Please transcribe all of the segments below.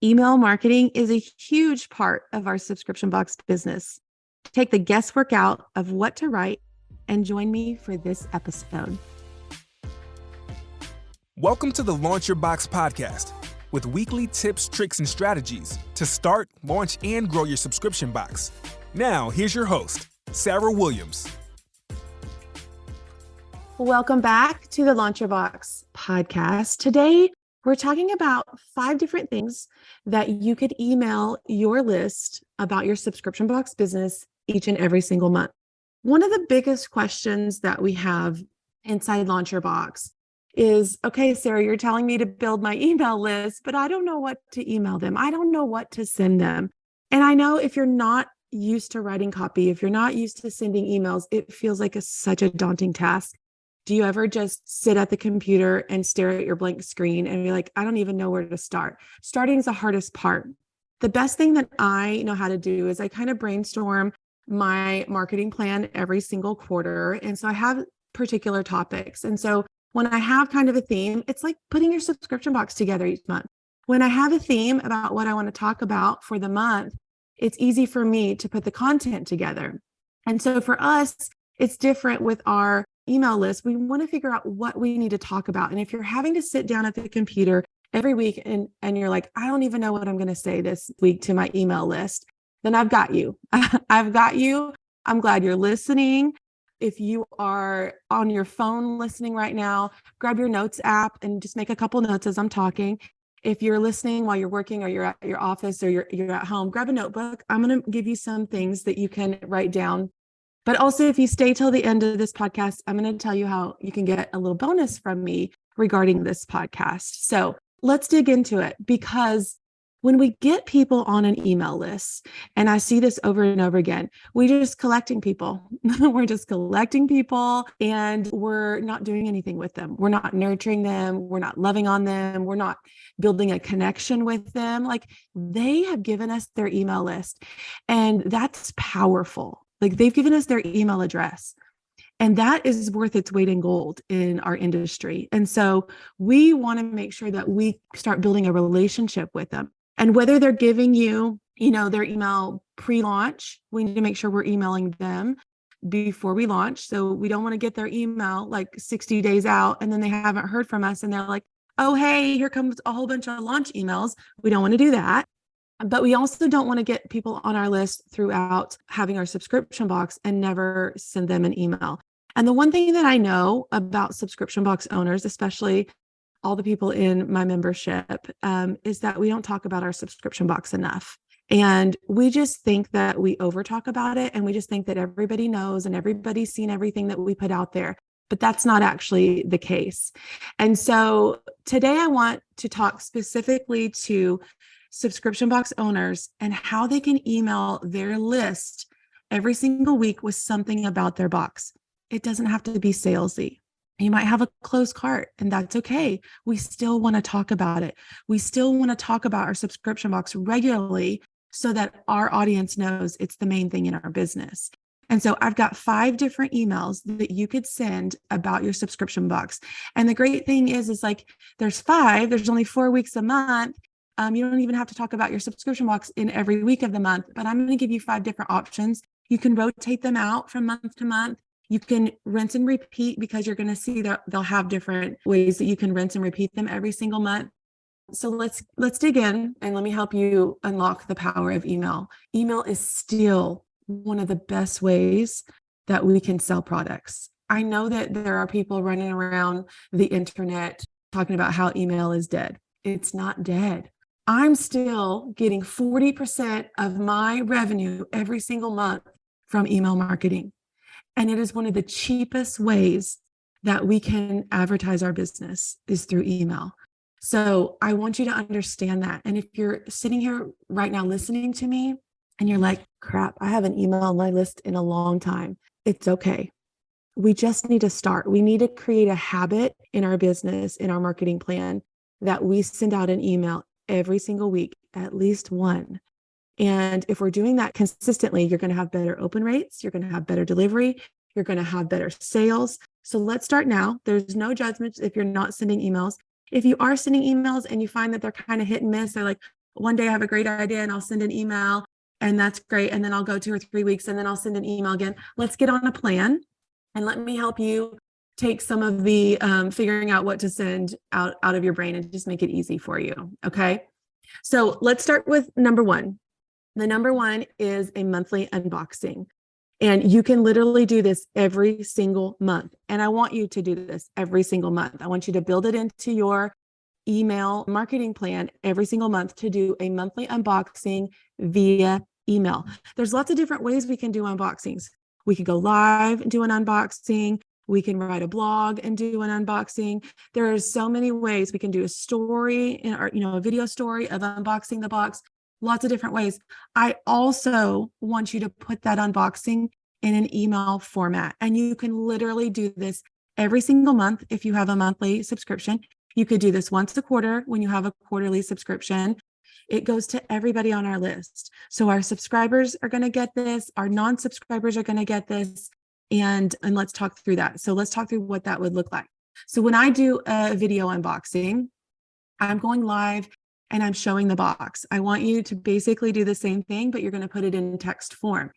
Email marketing is a huge part of our subscription box business. Take the guesswork out of what to write and join me for this episode. Welcome to the Launch Your Box podcast with weekly tips, tricks, and strategies to start, launch, and grow your subscription box. Now, here's your host, Sarah Williams. Welcome back to the Launch Your Box podcast. Today, we're talking about 5 different things that you could email your list about your subscription box business each and every single month. One of the biggest questions that we have inside Launch Your Box is, okay, Sarah, you're telling me to build my email list, but I don't know what to email them. I don't know what to send them. And I know if you're not used to writing copy, if you're not used to sending emails, it feels like such a daunting task. Do you ever just sit at the computer and stare at your blank screen and be like, I don't even know where to start? Starting is the hardest part. The best thing that I know how to do is I kind of brainstorm my marketing plan every single quarter. And so I have particular topics. And so when I have kind of a theme, it's like putting your subscription box together each month. When I have a theme about what I want to talk about for the month, it's easy for me to put the content together. And so for us, it's different with our email list. We want to figure out what we need to talk about. And if you're having to sit down at the computer every week and you're like, I don't even know what I'm going to say this week to my email list, then I've got you. I've got you. I'm glad you're listening. If you are on your phone listening right now, grab your notes app and just make a couple notes as I'm talking. If you're listening while you're working or you're at your office or you're at home, grab a notebook. I'm going to give you some things that you can write down. But also, if you stay till the end of this podcast, I'm going to tell you how you can get a little bonus from me regarding this podcast. So let's dig into it, because when we get people on an email list, and I see this over and over again, we're just collecting people. We're just collecting people and we're not doing anything with them. We're not nurturing them. We're not loving on them. We're not building a connection with them. Like, they have given us their email list, and that's powerful. Like, they've given us their email address, and that is worth its weight in gold in our industry. And so we want to make sure that we start building a relationship with them. And whether they're giving you, their email pre-launch, we need to make sure we're emailing them before we launch. So we don't want to get their email like 60 days out and then they haven't heard from us and they're like, oh, hey, here comes a whole bunch of launch emails. We don't want to do that. But we also don't want to get people on our list throughout having our subscription box and never send them an email. And the one thing that I know about subscription box owners, especially all the people in my membership, is that we don't talk about our subscription box enough. And we just think that we over talk about it. And we just think that everybody knows and everybody's seen everything that we put out there. But that's not actually the case. And so today I want to talk specifically to subscription box owners and how they can email their list every single week with something about their box. It doesn't have to be salesy. You might have a closed cart, and that's okay. We still want to talk about it. We still want to talk about our subscription box regularly so that our audience knows it's the main thing in our business. And so I've got 5 different emails that you could send about your subscription box. And the great thing is like, there's 5, there's only 4 weeks a month. You don't even have to talk about your subscription box in every week of the month, but I'm going to give you 5 different options. You can rotate them out from month to month. You can rinse and repeat, because you're going to see that they'll have different ways that you can rinse and repeat them every single month. So let's dig in and let me help you unlock the power of email. Email is still one of the best ways that we can sell products. I know that there are people running around the internet talking about how email is dead. It's not dead. I'm still getting 40% of my revenue every single month from email marketing. And it is one of the cheapest ways that we can advertise our business is through email. So I want you to understand that. And if you're sitting here right now listening to me and you're like, crap, I haven't emailed my list in a long time, it's okay. We just need to start. We need to create a habit in our business, in our marketing plan, that we send out an email every single week, at least one. And if we're doing that consistently, you're going to have better open rates. You're going to have better delivery. You're going to have better sales. So let's start now. There's no judgment if you're not sending emails. If you are sending emails and you find that they're kind of hit and miss, they're like, one day I have a great idea and I'll send an email, and that's great. And then I'll go 2 or 3 weeks and then I'll send an email again. Let's get on a plan and let me help you take some of the figuring out what to send out of your brain and just make it easy for you. Okay. So let's start with number one. The number one is a monthly unboxing. And you can literally do this every single month. And I want you to do this every single month. I want you to build it into your email marketing plan every single month to do a monthly unboxing via email. There's lots of different ways we can do unboxings. We can go live and do an unboxing. We can write a blog and do an unboxing. There are so many ways we can do a story or, a video story of unboxing the box. Lots of different ways. I also want you to put that unboxing in an email format. And you can literally do this every single month if you have a monthly subscription. You could do this once a quarter when you have a quarterly subscription. It goes to everybody on our list. So our subscribers are going to get this. Our non-subscribers are going to get this. And let's talk through that. So let's talk through what that would look like. So when I do a video unboxing, I'm going live and I'm showing the box. I want you to basically do the same thing, but you're going to put it in text form.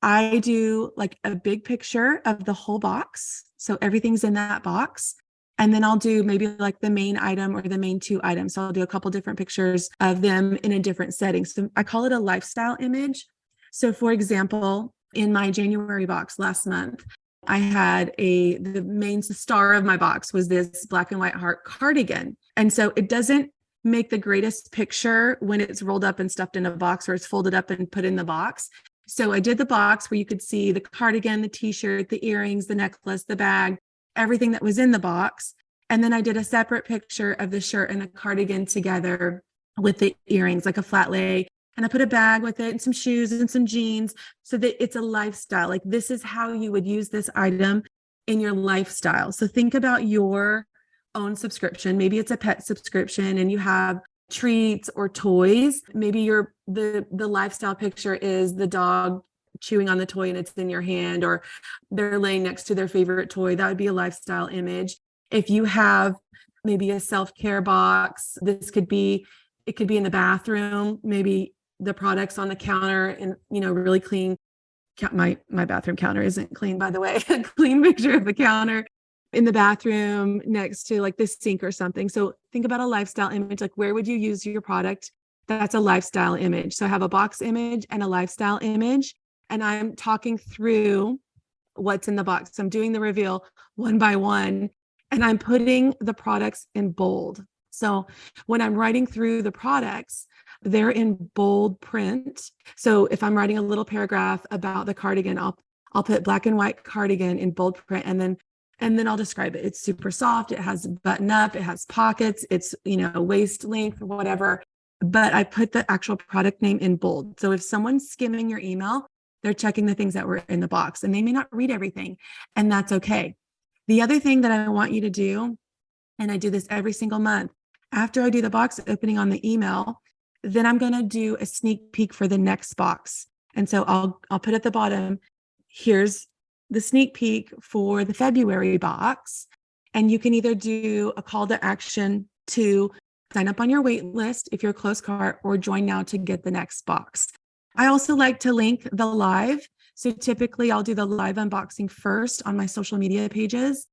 I do like a big picture of the whole box. So everything's in that box. And then I'll do maybe like the main item or the main two items. So I'll do a couple different pictures of them in a different setting. So I call it a lifestyle image. So for example, in my January box last month, I had the main star of my box was this black and white heart cardigan. And so it doesn't make the greatest picture when it's rolled up and stuffed in a box or it's folded up and put in the box. So I did the box where you could see the cardigan, the t-shirt, the earrings, the necklace, the bag, everything that was in the box. And then I did a separate picture of the shirt and the cardigan together with the earrings, like a flat lay. And I put a bag with it and some shoes and some jeans so that it's a lifestyle. Like this is how you would use this item in your lifestyle. So think about your own subscription. Maybe it's a pet subscription and you have treats or toys. Maybe the lifestyle picture is the dog chewing on the toy and it's in your hand, or they're laying next to their favorite toy. That would be a lifestyle image. If you have maybe a self-care box, it could be in the bathroom, maybe the products on the counter and, really clean. My bathroom counter isn't clean, by the way. A clean picture of the counter in the bathroom next to like the sink or something. So think about a lifestyle image. Like where would you use your product? That's a lifestyle image. So I have a box image and a lifestyle image, and I'm talking through what's in the box. I'm doing the reveal one by one, and I'm putting the products in bold. So when I'm writing through the products, they're in bold print. So if I'm writing a little paragraph about the cardigan, I'll put black and white cardigan in bold print, and then I'll describe it. It's super soft. It has button up. It has pockets. It's, waist length, whatever. But I put the actual product name in bold. So if someone's skimming your email, they're checking the things that were in the box and they may not read everything, and that's okay. The other thing that I want you to do, and I do this every single month, after I do the box opening on the email, then I'm going to do a sneak peek for the next box. And so I'll put at the bottom, here's the sneak peek for the February box. And you can either do a call to action to sign up on your wait list if you're a close cart, or join now to get the next box. I also like to link the live. So typically I'll do the live unboxing first on my social media pages,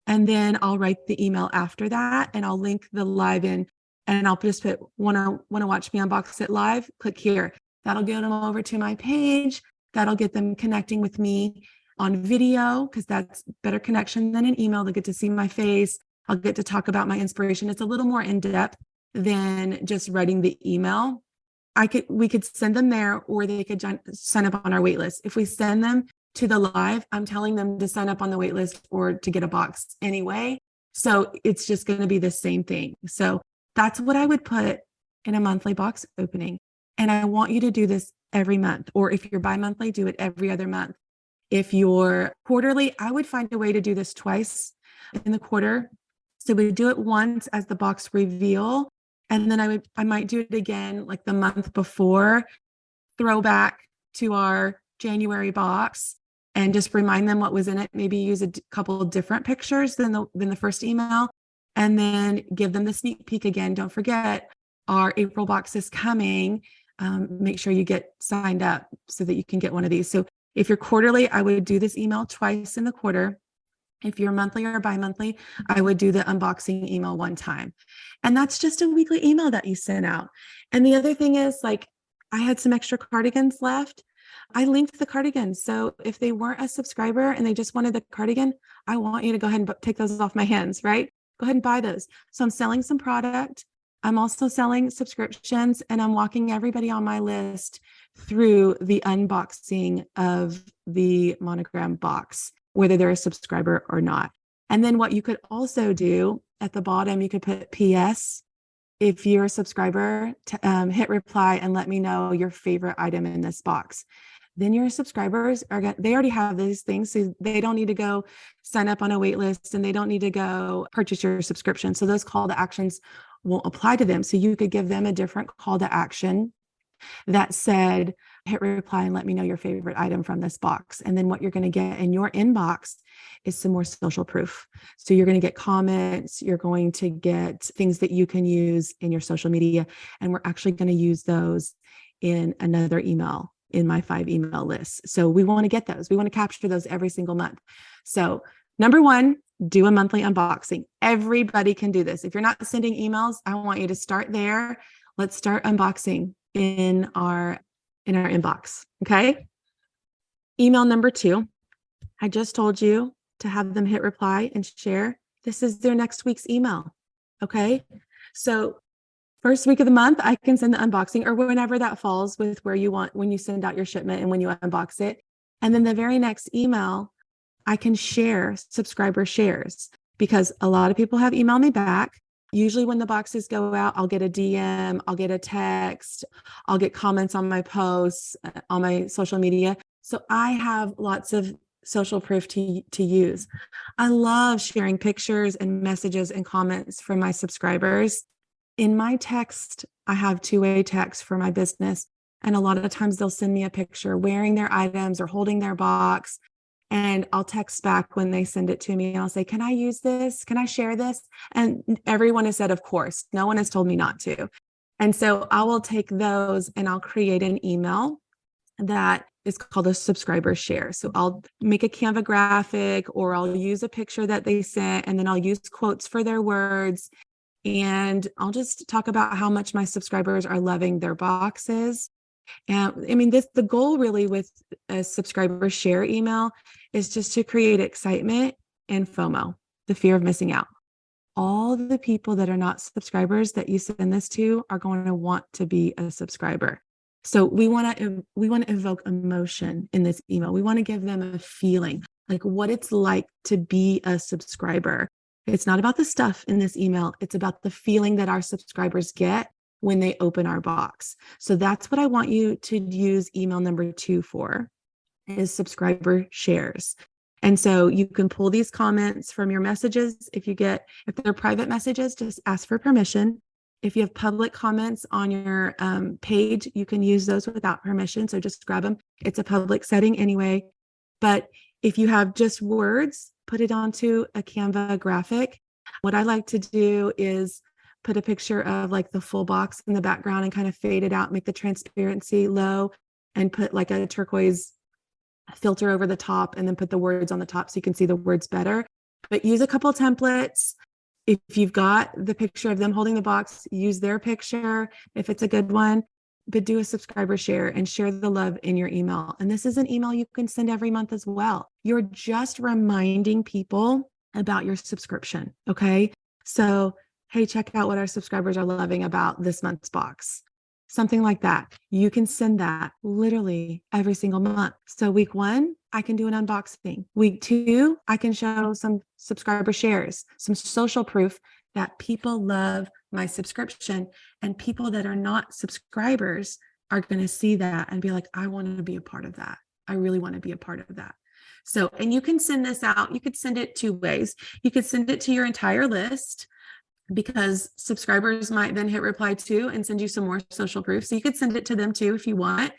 and then I'll write the email after that, and I'll link the live in, and I'll just put, want to watch me unbox it live? Click here. That'll get them over to my page. That'll get them connecting with me on video, because that's better connection than an email. They get to see my face. I'll get to talk about my inspiration. It's a little more in depth than just writing the email. We could send them there, or they could sign up on our wait list. If we send them to the live, I'm telling them to sign up on the wait list or to get a box anyway. So it's just going to be the same thing. So that's what I would put in a monthly box opening. And I want you to do this every month, or if you're bi-monthly, do it every other month. If you're quarterly, I would find a way to do this twice in the quarter. So we do it once as the box reveal, and then I might do it again like the month before, throwback to our January box, and just remind them what was in it. Maybe use a couple of different pictures than the first email, and then give them the sneak peek again. Don't forget, our April box is coming, make sure you get signed up so that you can get one of these. So if you're quarterly, I would do this email twice in the quarter. If you're monthly or bi-monthly, I would do the unboxing email one time. And that's just a weekly email that you send out. And the other thing is, like, I had some extra cardigans left. I linked the cardigans. So if they weren't a subscriber and they just wanted the cardigan, I want you to go ahead and take those off my hands, right? Go ahead and buy those. So I'm selling some product. I'm also selling subscriptions, and I'm walking everybody on my list through the unboxing of the Monogram box, whether they're a subscriber or not. And then what you could also do at the bottom, you could put PS. If you're a subscriber, hit reply and let me know your favorite item in this box. Then your subscribers they already have these things, so they don't need to go sign up on a wait list, and they don't need to go purchase your subscription. So those call to actions won't apply to them. So you could give them a different call to action that said, hit reply and let me know your favorite item from this box. And then what you're going to get in your inbox is some more social proof. So you're going to get comments, you're going to get things that you can use in your social media. And we're actually going to use those in another email in my 5 email list. So we want to get those. We want to capture those every single month. So number 1, do a monthly unboxing. Everybody can do this. If you're not sending emails, I want you to start there. Let's start unboxing in our inbox. Okay. Email number 2. I just told you to have them hit reply and share. This is their next week's email. Okay. So first week of the month, I can send the unboxing, or whenever that falls with where you want, when you send out your shipment and when you unbox it. And then the very next email, I can share subscriber shares, because a lot of people have emailed me back. Usually when the boxes go out, I'll get a DM, I'll get a text, I'll get comments on my posts, on my social media. So I have lots of social proof to use. I love sharing pictures and messages and comments from my subscribers. In my text, I have two-way text for my business. And a lot of times they'll send me a picture wearing their items or holding their box. And I'll text back when they send it to me, and I'll say, can I use this? Can I share this? And everyone has said, of course. No one has told me not to. And so I will take those and I'll create an email that is called a subscriber share. So I'll make a Canva graphic, or I'll use a picture that they sent, and then I'll use quotes for their words. And I'll just talk about how much my subscribers are loving their boxes. And I mean, the goal really with a subscriber share email is just to create excitement and FOMO, the fear of missing out. All the people that are not subscribers that you send this to are going to want to be a subscriber. So we want to evoke emotion in this email. We want to give them a feeling, like what it's like to be a subscriber. It's not about the stuff in this email. It's about the feeling that our subscribers get when they open our box. So that's what I want you to use email number 2 for, is subscriber shares. And so you can pull these comments from your messages. If they're private messages, just ask for permission. If you have public comments on your page, you can use those without permission. So just grab them. It's a public setting anyway. But if you have just words, put it onto a Canva graphic. What I like to do is put a picture of like the full box in the background and kind of fade it out, make the transparency low, and put like a turquoise filter over the top, and then put the words on the top so you can see the words better. But use a couple templates. If you've got the picture of them holding the box, use their picture if it's a good one, but do a subscriber share and share the love in your email. And this is an email you can send every month as well. You're just reminding people about your subscription. Okay. So, hey, check out what our subscribers are loving about this month's box. Something like that. You can send that literally every single month. So week 1, I can do an unboxing. Week 2, I can show some subscriber shares, some social proof that people love my subscription, and people that are not subscribers are going to see that and be like, I want to be a part of that. I really want to be a part of that. So, and you can send this out. You could send it 2 ways. You could send it to your entire list, because subscribers might then hit reply to and send you some more social proof. So you could send it to them too if you want.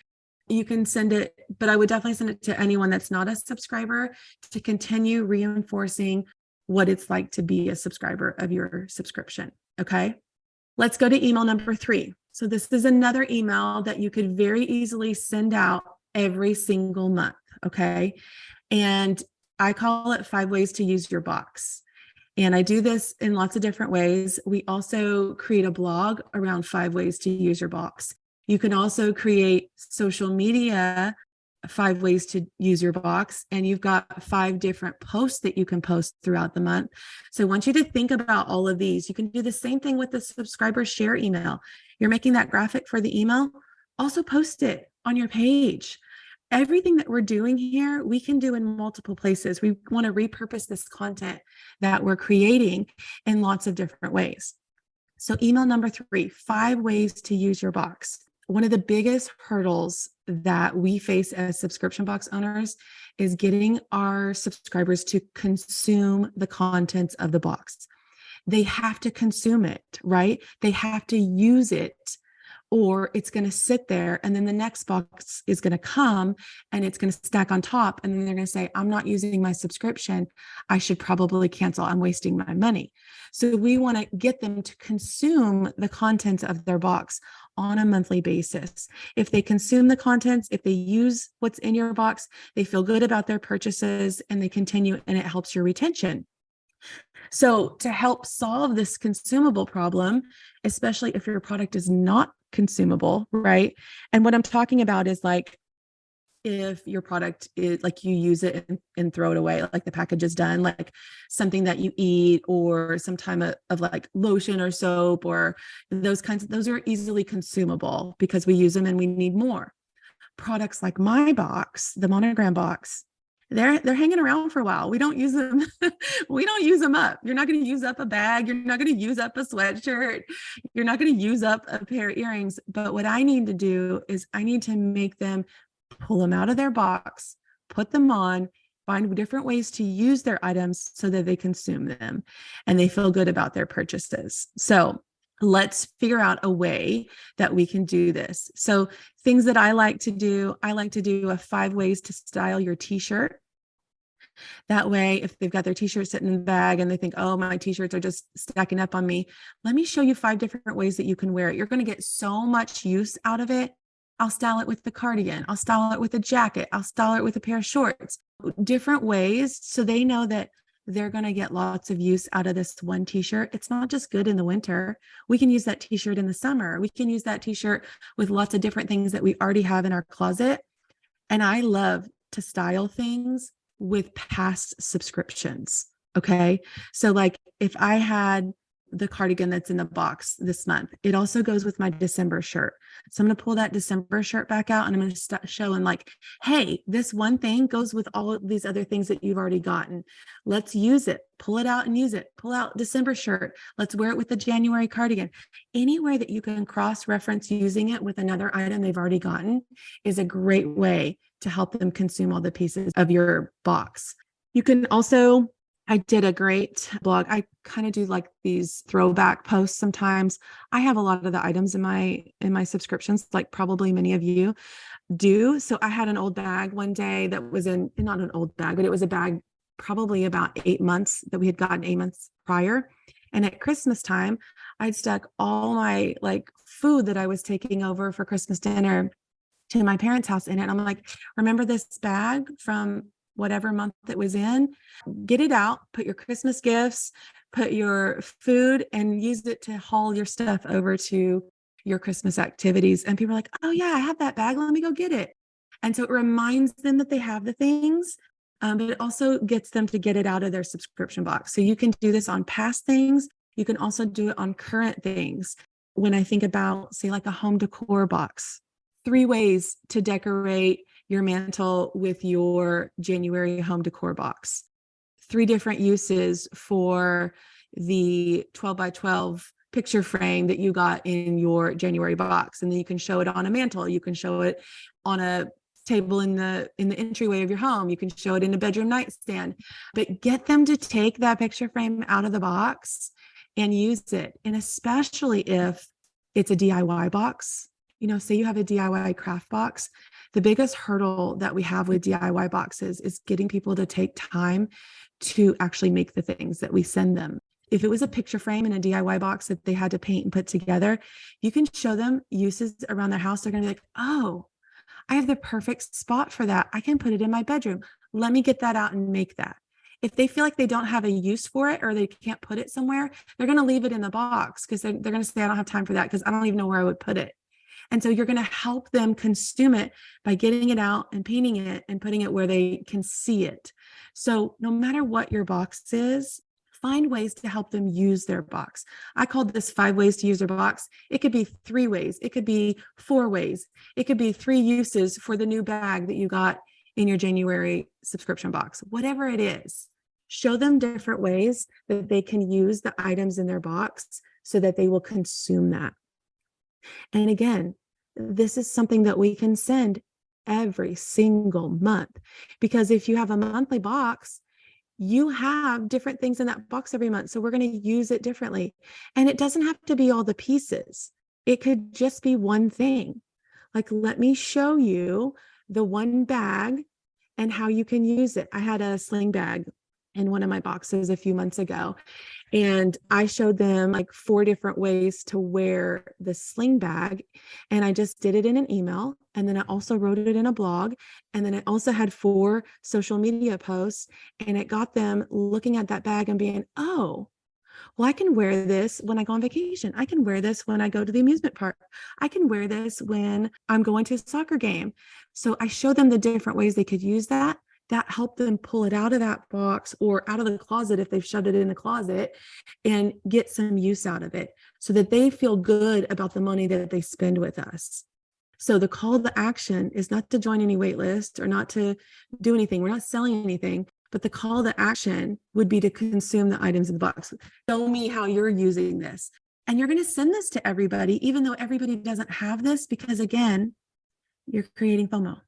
You can send it, but I would definitely send it to anyone that's not a subscriber, to continue reinforcing what it's like to be a subscriber of your subscription. Okay. Let's go to email number 3. So this is another email that you could very easily send out every single month. Okay. And I call it 5 ways to use your box. And I do this in lots of different ways. We also create a blog around 5 ways to use your box. You can also create social media 5 ways to use your box, and you've got 5 different posts that you can post throughout the month. So I want you to think about all of these. You can do the same thing with the subscriber share email. You're making that graphic for the email, also post it on your page. Everything that we're doing here, we can do in multiple places. We want to repurpose this content that we're creating in lots of different ways. So email number 3, 5 ways to use your box. One of the biggest hurdles that we face as subscription box owners is getting our subscribers to consume the contents of the box. They have to consume it, right? They have to use it, or it's going to sit there, and then the next box is going to come and it's going to stack on top, and then they're going to say, I'm not using my subscription. I should probably cancel. I'm wasting my money. So we want to get them to consume the contents of their box on a monthly basis. If they consume the contents, if they use what's in your box, they feel good about their purchases and they continue, and it helps your retention. So to help solve this consumable problem, especially if your product is not consumable, right? And what I'm talking about is like, if your product is like you use it and throw it away, like the package is done, like something that you eat or some time of like lotion or soap or those are easily consumable because we use them and we need more. Products like my box, the Monogram box, they're hanging around for a while. We don't use them. We don't use them up. You're not going to use up a bag. You're not going to use up a sweatshirt. You're not going to use up a pair of earrings. But what I need to do is I need to make them, pull them out of their box, put them on, find different ways to use their items so that they consume them and they feel good about their purchases. So let's figure out a way that we can do this. So things that I like to do a 5 ways to style your t-shirt. That way, if they've got their t-shirt sitting in the bag and they think, oh, my t-shirts are just stacking up on me, let me show you 5 different ways that you can wear it. You're going to get so much use out of it. I'll style it with the cardigan. I'll style it with a jacket. I'll style it with a pair of shorts, different ways. So they know that they're going to get lots of use out of this one t-shirt. It's not just good in the winter. We can use that t-shirt in the summer. We can use that t-shirt with lots of different things that we already have in our closet. And I love to style things with past subscriptions. Okay. So like if I had the cardigan that's in the box this month, it also goes with my December shirt. So I'm going to pull that December shirt back out and I'm going to start showing like, hey, this one thing goes with all of these other things that you've already gotten. Let's use it. Pull it out and use it. Pull out December shirt. Let's wear it with the January cardigan. Anywhere that you can cross-reference using it with another item they've already gotten is a great way to help them consume all the pieces of your box. You can also, I did a great blog. I kind of do like these throwback posts sometimes. I have a lot of the items in my subscriptions, like probably many of you do. So I had an old bag one day that was not an old bag, but it was a bag probably about 8 months that we had gotten 8 months prior. And at Christmas time, I'd stuck all my like food that I was taking over for Christmas dinner to my parents' house in it. And I'm like, remember this bag from whatever month it was in? Get it out, put your Christmas gifts, put your food, and use it to haul your stuff over to your Christmas activities. And people are like, oh yeah, I have that bag. Let me go get it. And so it reminds them that they have the things, but it also gets them to get it out of their subscription box. So you can do this on past things. You can also do it on current things. When I think about, say, like a home decor box, 3 ways to decorate your mantle with your January home decor box, 3 different uses for the 12 by 12 picture frame that you got in your January box. And then you can show it on a mantle. You can show it on a table in the entryway of your home. You can show it in a bedroom nightstand, but get them to take that picture frame out of the box and use it. And especially if it's a DIY box, say you have a DIY craft box, the biggest hurdle that we have with DIY boxes is getting people to take time to actually make the things that we send them. If it was a picture frame in a DIY box that they had to paint and put together, you can show them uses around their house. They're going to be like, oh, I have the perfect spot for that. I can put it in my bedroom. Let me get that out and make that. If they feel like they don't have a use for it or they can't put it somewhere, they're going to leave it in the box because they're going to say, I don't have time for that because I don't even know where I would put it. And so you're going to help them consume it by getting it out and painting it and putting it where they can see it. So no matter what your box is, find ways to help them use their box. I called this 5 ways to use their box. It could be 3 ways. It could be 4 ways. It could be 3 uses for the new bag that you got in your January subscription box. Whatever it is, show them different ways that they can use the items in their box so that they will consume that. And again, this is something that we can send every single month, because if you have a monthly box, you have different things in that box every month. So we're going to use it differently. And it doesn't have to be all the pieces. It could just be one thing. Like, let me show you the one bag and how you can use it. I had a sling bag in one of my boxes a few months ago, and I showed them like 4 different ways to wear the sling bag. And I just did it in an email. And then I also wrote it in a blog. And then I also had 4 social media posts, and it got them looking at that bag and being, oh, well, I can wear this when I go on vacation. I can wear this when I go to the amusement park. I can wear this when I'm going to a soccer game. So I showed them the different ways they could use that. That helped them pull it out of that box or out of the closet if they've shoved it in the closet and get some use out of it so that they feel good about the money that they spend with us. So the call to action is not to join any wait list or not to do anything. We're not selling anything, but the call to action would be to consume the items in the box. Show me how you're using this. And you're going to send this to everybody, even though everybody doesn't have this, because again, you're creating FOMO.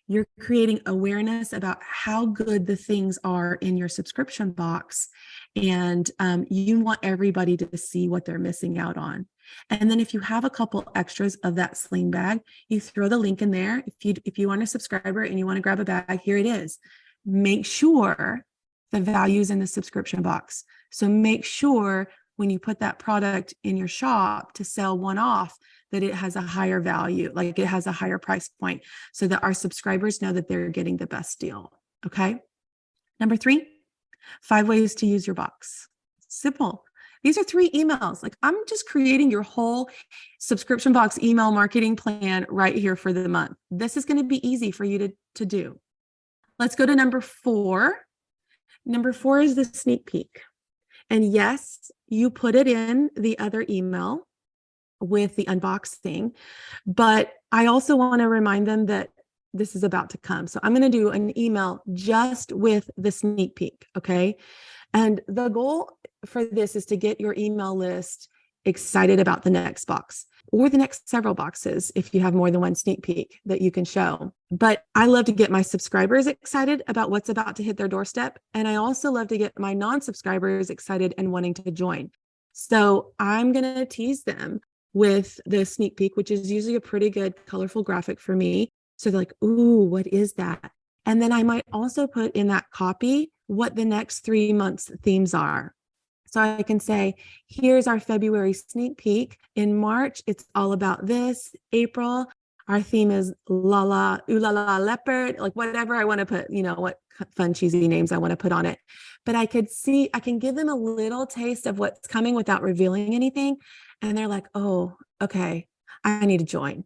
You're creating awareness about how good the things are in your subscription box. And you want everybody to see what they're missing out on. And then if you have a couple extras of that sling bag, you throw the link in there. If you want a subscriber and you want to grab a bag, here it is. Make sure the value's in the subscription box. So make sure when you put that product in your shop to sell one off, that it has a higher value, like it has a higher price point, so that our subscribers know that they're getting the best deal. Okay. Number 3, 5 ways to use your box. Simple. These are 3 emails. Like, I'm just creating your whole subscription box email marketing plan right here for the month. This is going to be easy for you to do. Let's go to number 4. Number 4 is the sneak peek. And yes, you put it in the other email with the unboxing, but I also want to remind them that this is about to come. So I'm going to do an email just with the sneak peek. Okay. And the goal for this is to get your email list excited about the next box or the next several boxes if you have more than one sneak peek that you can show. But I love to get my subscribers excited about what's about to hit their doorstep. And I also love to get my non-subscribers excited and wanting to join. So I'm going to tease them with the sneak peek, which is usually a pretty good colorful graphic for me. So they're like, ooh, what is that? And then I might also put in that copy what the next 3 months themes are. So I can say, here's our February sneak peek. In March, it's all about this. April, our theme is la la, ooh la la leopard, like whatever I want to put, what fun, cheesy names I want to put on it. But I can give them a little taste of what's coming without revealing anything. And they're like, oh, okay, I need to join.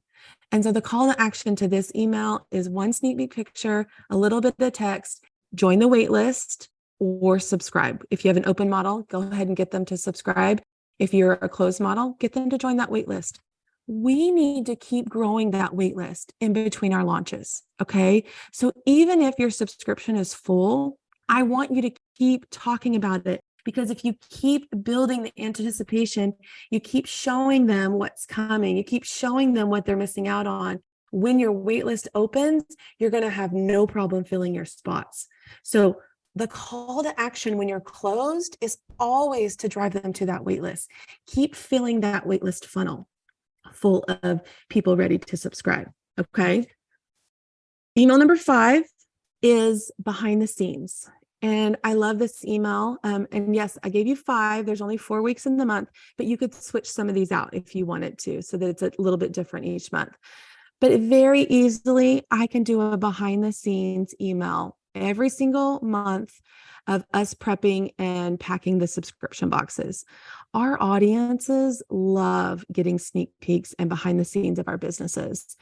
And so the call to action to this email is 1 sneak peek picture, a little bit of text, join the wait list or subscribe. If you have an open model, go ahead and get them to subscribe. If you're a closed model, get them to join that wait list. We need to keep growing that wait list in between our launches. Okay. So even if your subscription is full, I want you to keep talking about it. Because if you keep building the anticipation, you keep showing them what's coming, you keep showing them what they're missing out on. When your waitlist opens, you're going to have no problem filling your spots. So the call to action when you're closed is always to drive them to that waitlist. Keep filling that waitlist funnel full of people ready to subscribe. Okay. Email number 5 is behind the scenes. And I love this email. And yes, I gave you 5. There's only 4 weeks in the month, but you could switch some of these out if you wanted to, so that it's a little bit different each month. But very easily, I can do a behind the scenes email every single month of us prepping and packing the subscription boxes. Our audiences love getting sneak peeks and behind the scenes of our businesses.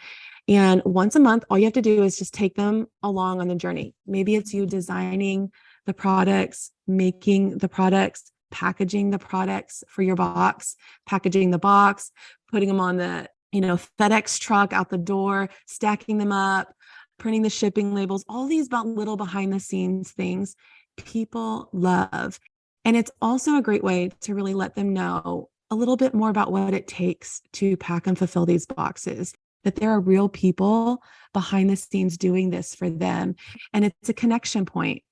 And once a month, all you have to do is just take them along on the journey. Maybe it's you designing the products, making the products, packaging the products for your box, packaging the box, putting them on the FedEx truck out the door, stacking them up, printing the shipping labels, all these little behind the scenes things people love. And it's also a great way to really let them know a little bit more about what it takes to pack and fulfill these boxes, that there are real people behind the scenes doing this for them. And it's a connection point.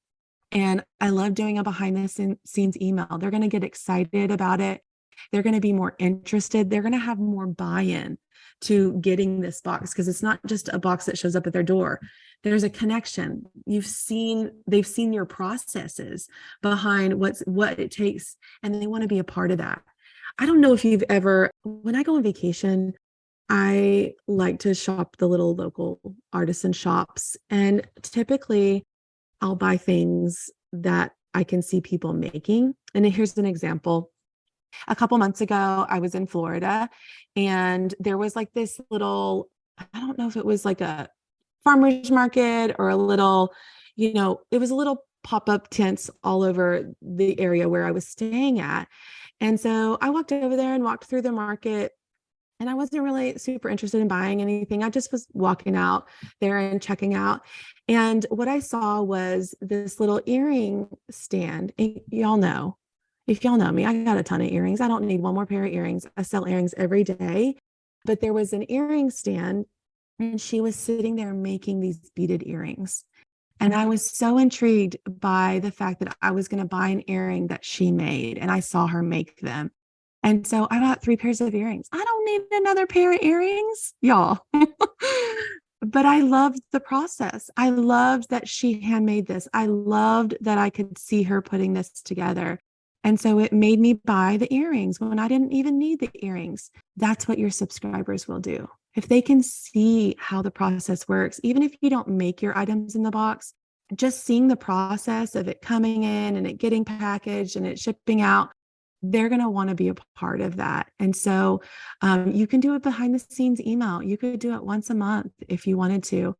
And I love doing a behind the scenes email. They're going to get excited about it. They're going to be more interested. They're going to have more buy-in to getting this box, because it's not just a box that shows up at their door. There's a connection. They've seen your processes behind what it takes, and they want to be a part of that. I don't know if you've ever, when I go on vacation, I like to shop the little local artisan shops, and typically I'll buy things that I can see people making. And here's an example. A couple months ago, I was in Florida, and there was like this little, I don't know if it was like a farmer's market or a little, it was a little pop-up tents all over the area where I was staying at. And so I walked over there and walked through the market, and I wasn't really super interested in buying anything. I just was walking out there and checking out. And what I saw was this little earring stand. And if y'all know me, I got a ton of earrings. I don't need one more pair of earrings. I sell earrings every day. But there was an earring stand, and she was sitting there making these beaded earrings. And I was so intrigued by the fact that I was going to buy an earring that she made, and I saw her make them. And so I bought 3 pairs of earrings. I don't need another pair of earrings, y'all. But I loved the process. I loved that she handmade this. I loved that I could see her putting this together. And so it made me buy the earrings when I didn't even need the earrings. That's what your subscribers will do. If they can see how the process works, even if you don't make your items in the box, just seeing the process of it coming in and it getting packaged and it shipping out, they're going to want to be a part of that. And so you can do it behind the scenes email. You could do it once a month if you wanted to.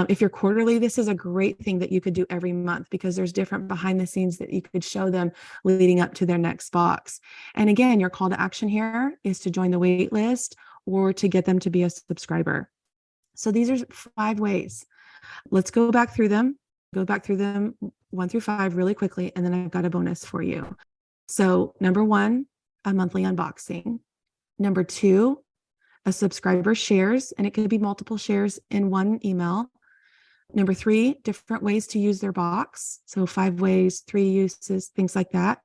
If you're quarterly, this is a great thing that you could do every month, because there's different behind the scenes that you could show them leading up to their next box. And again, your call to action here is to join the wait list or to get them to be a subscriber. So these are 5 ways. Let's go back through them 1 through 5 really quickly. And then I've got a bonus for you. So number 1, a monthly unboxing. Number 2, a subscriber shares, and it could be multiple shares in one email. Number 3, different ways to use their box. So 5 ways, 3 uses, things like that.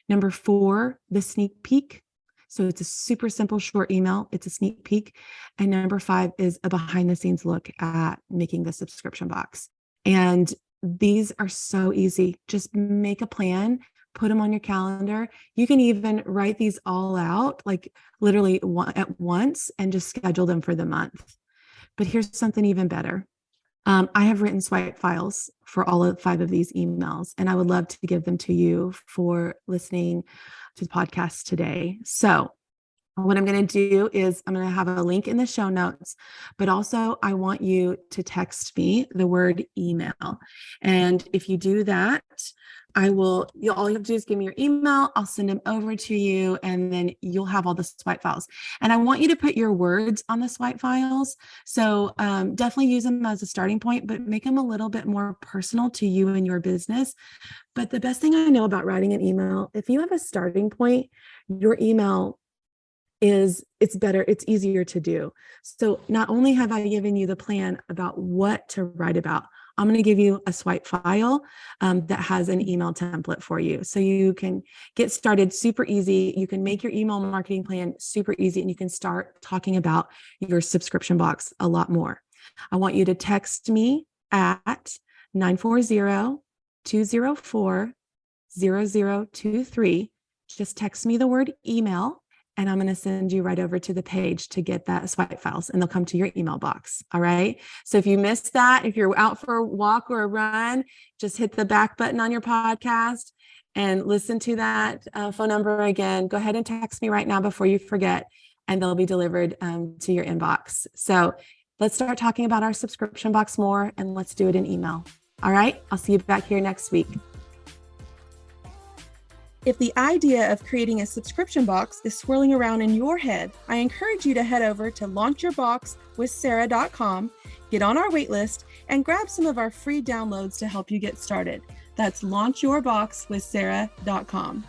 Number 4, the sneak peek. So it's a super simple short email. It's a sneak peek. And number 5 is a behind the scenes look at making the subscription box. And these are so easy. Just make a plan. Put them on your calendar. You can even write these all out, like literally at once, and just schedule them for the month. But here's something even better. I have written swipe files for all 5 of these emails, and I would love to give them to you for listening to the podcast today. So what I'm going to do is I'm going to have a link in the show notes, but also I want you to text me the word email. And if you do that, all you have to do is give me your email. I'll send them over to you, and then you'll have all the swipe files. And I want you to put your words on the swipe files. So definitely use them as a starting point, but make them a little bit more personal to you and your business. But the best thing I know about writing an email, if you have a starting point, your email it's better, it's easier to do. So not only have I given you the plan about what to write about, I'm going to give you a swipe file that has an email template for you. So you can get started super easy. You can make your email marketing plan super easy, and you can start talking about your subscription box a lot more. I want you to text me at 940 204-0023. Just text me the word email, and I'm going to send you right over to the page to get that swipe files, and they'll come to your email box. All right. So if you missed that, if you're out for a walk or a run, just hit the back button on your podcast and listen to that phone number again. Go ahead and text me right now before you forget, and they'll be delivered to your inbox. So let's start talking about our subscription box more, and let's do it in email. All right. I'll see you back here next week. If the idea of creating a subscription box is swirling around in your head, I encourage you to head over to launchyourboxwithsarah.com, get on our waitlist, and grab some of our free downloads to help you get started. That's launchyourboxwithsarah.com.